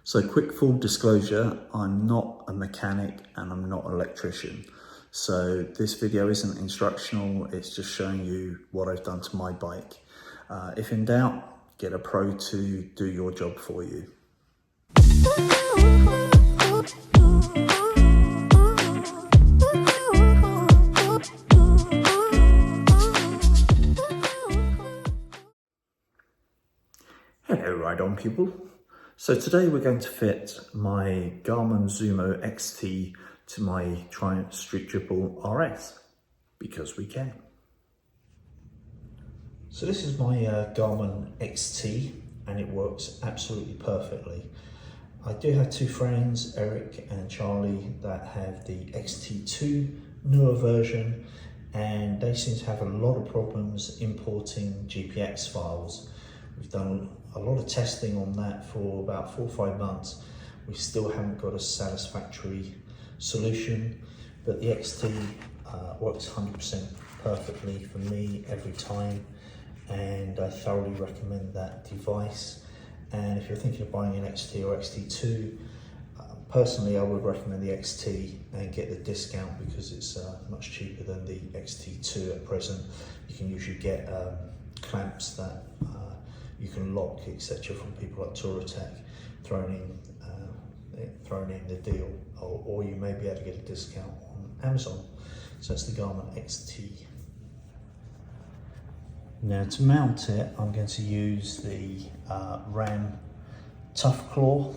So quick full disclosure, I'm not a mechanic and I'm not an electrician. So this video isn't instructional, it's just showing you what I've done to my bike. If in doubt, get a pro to do your job for you. Hello Ride On people. So today we're going to fit my Garmin Zumo XT to my Triumph Street Triple RS, because we can. So this is my Garmin XT and it works absolutely perfectly. I do have two friends, Eric and Charlie, that have the XT2 newer version, and they seem to have a lot of problems importing GPX files. We've done a lot of testing on that for about 4 or 5 months. We still haven't got a satisfactory solution, but the XT works 100% perfectly for me every time, and I thoroughly recommend that device. And if you're thinking of buying an XT or XT2, personally I would recommend the XT and get the discount because it's much cheaper than the XT2 at present. You can usually get clamps that you can lock, etc., from people like Protek thrown in the deal, or you may be able to get a discount on Amazon. So it's the Garmin XT. Now to mount it, I'm going to use the Ram Tough Claw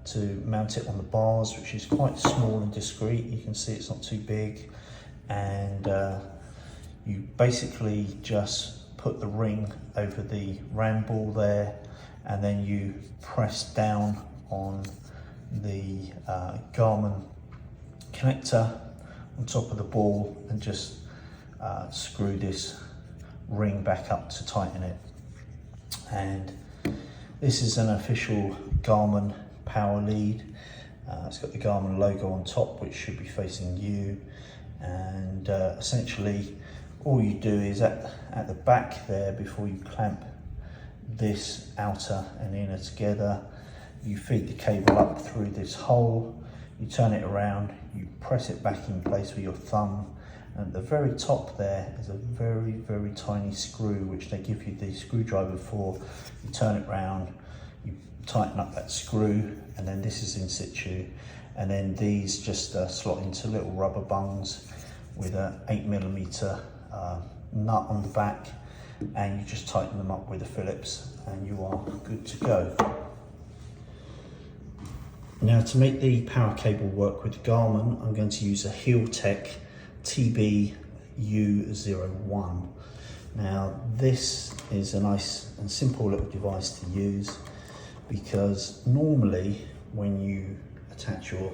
to mount it on the bars, which is quite small and discreet. You can see it's not too big, and you basically just put the ring over the ram ball there, and then you press down on the Garmin connector on top of the ball and just screw this ring back up to tighten it. And this is an official Garmin power lead. It's got the Garmin logo on top, which should be facing you, and essentially all you do is at the back there, before you clamp this outer and inner together, you feed the cable up through this hole, you turn it around, you press it back in place with your thumb, and at the very top there is a very, very tiny screw which they give you the screwdriver for. You turn it round, you tighten up that screw, and then this is in situ, and then these just slot into little rubber bungs with a 8mm nut on the back, and you just tighten them up with a Phillips and you are good to go. Now to make the power cable work with Garmin, I'm going to use a Haptik TB-U01. Now this is a nice and simple little device to use, because normally when you attach your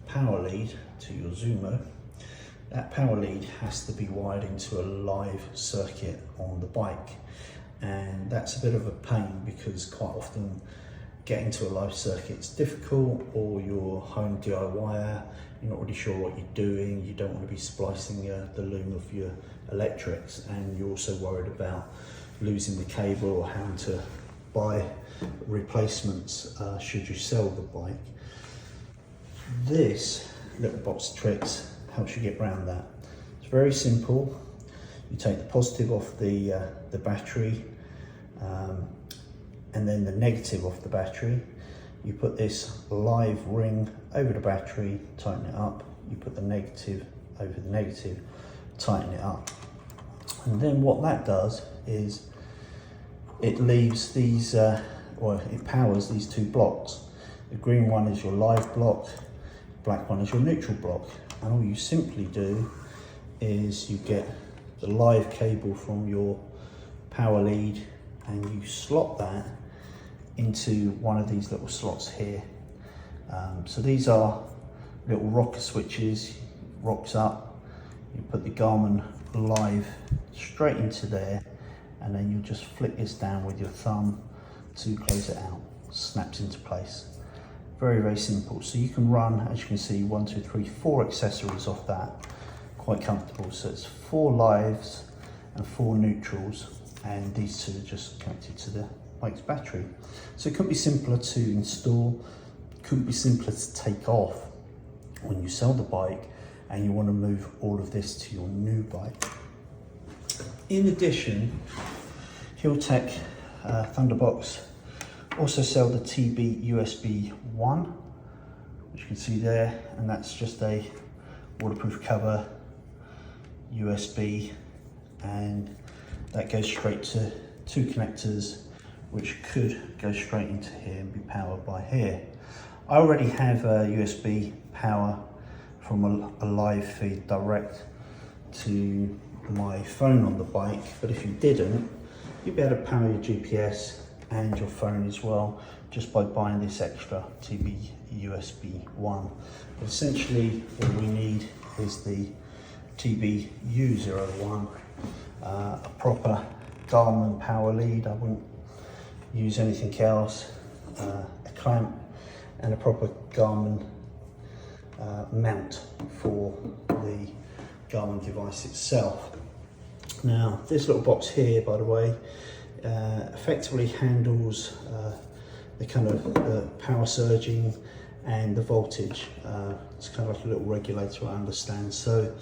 power lead to your Zumo, that power lead has to be wired into a live circuit on the bike, and that's a bit of a pain because quite often getting to a live circuit is difficult, or you're home DIYer, you're not really sure what you're doing, you don't want to be splicing the loom of your electrics, and you're also worried about losing the cable or having to buy replacements should you sell the bike. This little box of tricks helps you get around that. It's very simple. You take the positive off the battery, and then the negative off the battery. You put this live ring over the battery, tighten it up. You put the negative over the negative, tighten it up. And then what that does is it leaves these, it powers these two blocks. The green one is your live block, black one is your neutral block. And all you simply do is you get the live cable from your power lead and you slot that into one of these little slots here. So these are little rocker switches, rocks up, you put the Garmin live straight into there, and then you just flick this down with your thumb to close it out. Snaps into place. Very, very simple. So you can run, as you can see, 1, 2, 3, 4 accessories off that. Quite comfortable. So it's 4 lives and 4 neutrals, and these two are just connected to the bike's battery. So it couldn't be simpler to install, couldn't be simpler to take off when you sell the bike and you want to move all of this to your new bike. In addition, Haptik Thunderbox also sell the TB USB 1, which you can see there, and that's just a waterproof cover USB, and that goes straight to 2 connectors, which could go straight into here and be powered by here. I already have a USB power from a live feed direct to my phone on the bike, but if you didn't, you'd be able to power your GPS and your phone as well just by buying this extra TB USB 1. But essentially all we need is the TBU01, a proper Garmin power lead. I wouldn't use anything else, a clamp and a proper Garmin mount for the Garmin device itself. Now this little box here, by the way, effectively handles the kind of the power surging and the voltage. It's kind of like a little regulator, I understand. So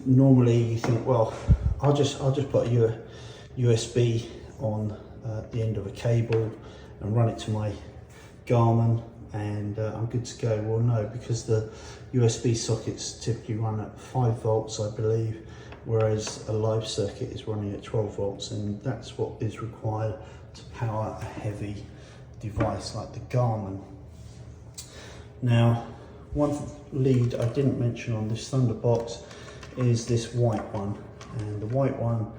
normally you think, well, I'll just put a USB on the end of a cable and run it to my Garmin and I'm good to go. Well, no, because the USB sockets typically run at 5 volts, I believe, whereas a live circuit is running at 12 volts, and that's what is required to power a heavy device like the Garmin. Now, one lead I didn't mention on this Thunderbox is this white one, and the white one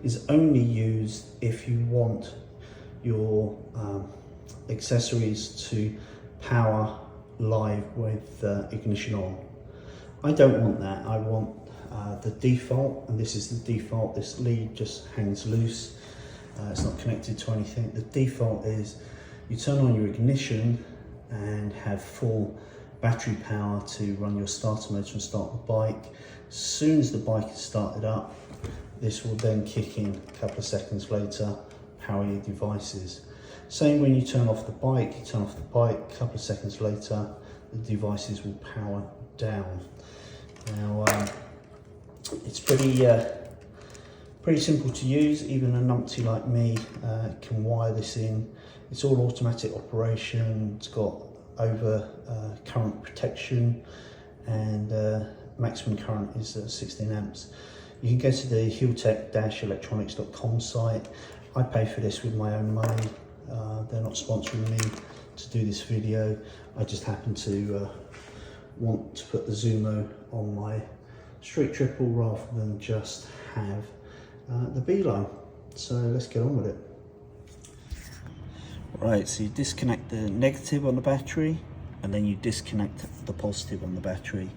is only used if you want your accessories to power live with ignition on. I don't want that. I want the default, and this is the default. This lead just hangs loose. It's not connected to anything. The default is you turn on your ignition and have full battery power to run your starter motor and start the bike. As soon as the bike is started up, this will then kick in a couple of seconds later, power your devices. Same when you turn off the bike, a couple of seconds later, the devices will power down. Now, it's pretty simple to use. Even a numpty like me can wire this in. It's all automatic operation. It's got over current protection, and maximum current is 16 amps. You can go to the haptik-electronics.com site. I pay for this with my own money. They're not sponsoring me to do this video. I just happen to want to put the Zumo on my street triple rather than just have the Beeline. So let's get on with it. Right, so you disconnect the negative on the battery and then you disconnect the positive on the battery.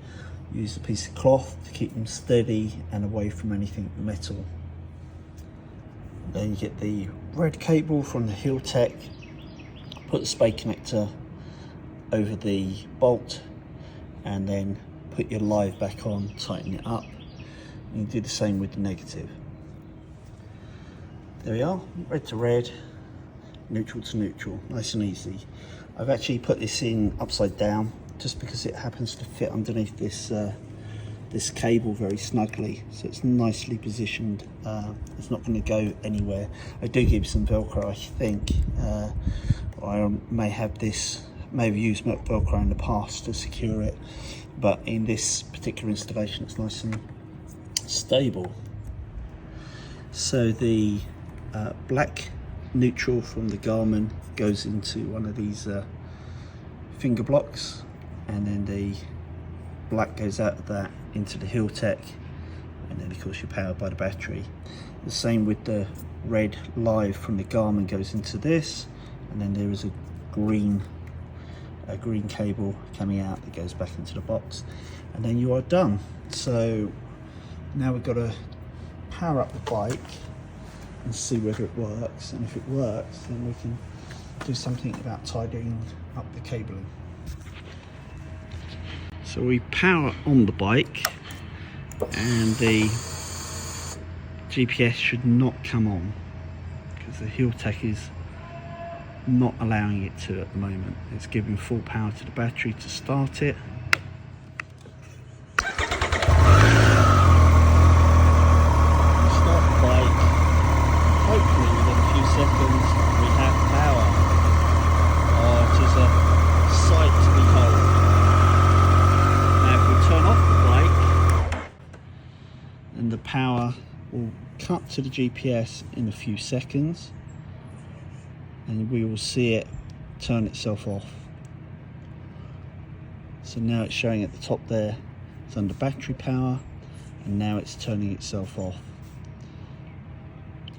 Use a piece of cloth to keep them steady and away from anything metal. Then you get the red cable from the Haptik, put the spade connector over the bolt and then put your live back on, tighten it up. And you do the same with the negative. There we are, red to red, neutral to neutral, nice and easy. I've actually put this in upside down just because it happens to fit underneath this this cable very snugly, so it's nicely positioned. It's not going to go anywhere. I do give some Velcro, I think. I may have used Velcro in the past to secure it, but in this particular installation it's nice and stable. So the black neutral from the Garmin goes into one of these finger blocks, and then the black goes out of that into the Haptik, and then of course you're powered by the battery. The same with the red live from the Garmin goes into this, and then there is a green cable coming out that goes back into the box, and then you are done. So now we've got to power up the bike and see whether it works, and if it works then we can do something about tidying up the cabling. So we power on the bike and the GPS should not come on because the Haptik is not allowing it to at the moment. It's giving full power to the battery to start it. Start the bike. Hopefully within a few seconds we have power. Oh, it is a sight to behold. Now if we turn off the bike, then the power will cut to the GPS in a few seconds, and we will see it turn itself off. So now it's showing at the top there, it's under battery power, and now it's turning itself off.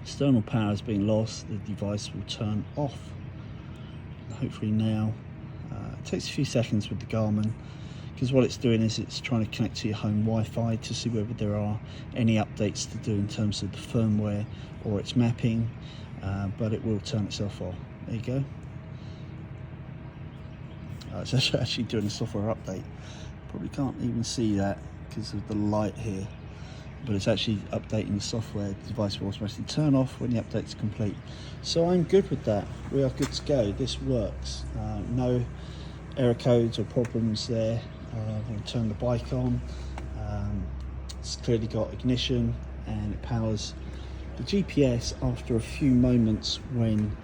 External power has been lost, the device will turn off. Hopefully now, it takes a few seconds with the Garmin, because what it's doing is it's trying to connect to your home Wi-Fi to see whether there are any updates to do in terms of the firmware or its mapping, but it will turn itself off. There you go. It's actually doing a software update. Probably can't even see that because of the light here, but it's actually updating the software. The device will automatically turn off when the update's complete. So I'm good with that. We are good to go. This works. No error codes or problems there. I'm going to turn the bike on. It's clearly got ignition and it powers the GPS after a few moments when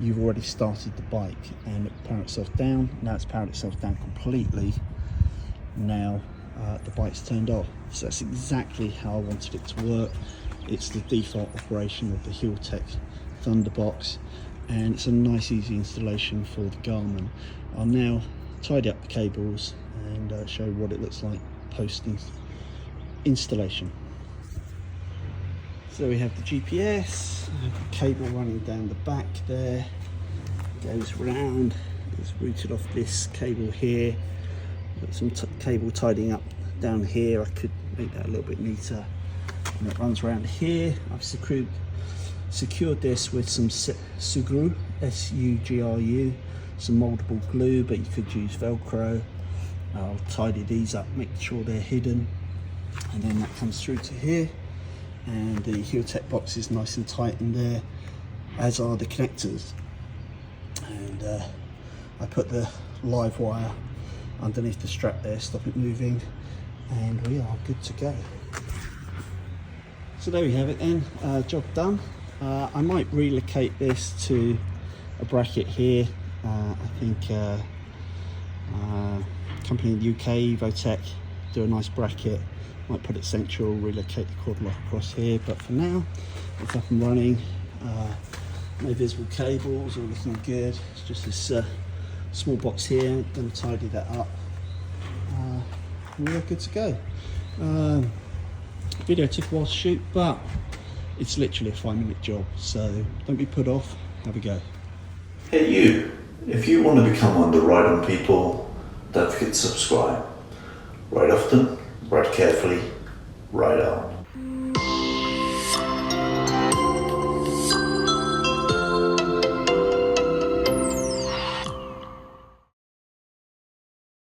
you've already started the bike, and it powered itself down. Now it's powered itself down completely. Now the bike's turned off. So that's exactly how I wanted it to work. It's the default operation of the Haptik Thunderbox, and it's a nice easy installation for the Garmin. I'll now tidy up the cables and show what it looks like post installation. So we have the GPS, cable running down the back there, goes round, it's routed off this cable here. Got some cable tidying up down here. I could make that a little bit neater. And it runs around here. I've secured this with some Sugru, S-U-G-R-U, some moldable glue, but you could use Velcro. I'll tidy these up, make sure they're hidden, and then that comes through to here. And the Haptik box is nice and tight in there, as are the connectors. And I put the live wire underneath the strap there, stop it moving, and we are good to go. So there we have it then, job done. I might relocate this to a bracket here. I think company in the UK, Protek, do a nice bracket. Might put it central, relocate the cord lock across here, but for now it's up and running. No visible cables, all looking good. It's just this small box here. Going to tidy that up. We're good to go. Video took a while to shoot, but it's literally a 5-minute job, so don't be put off. Have a go. Hey you, if you want to become one of the Ride On people, don't forget to subscribe. Ride often, ride carefully, ride on.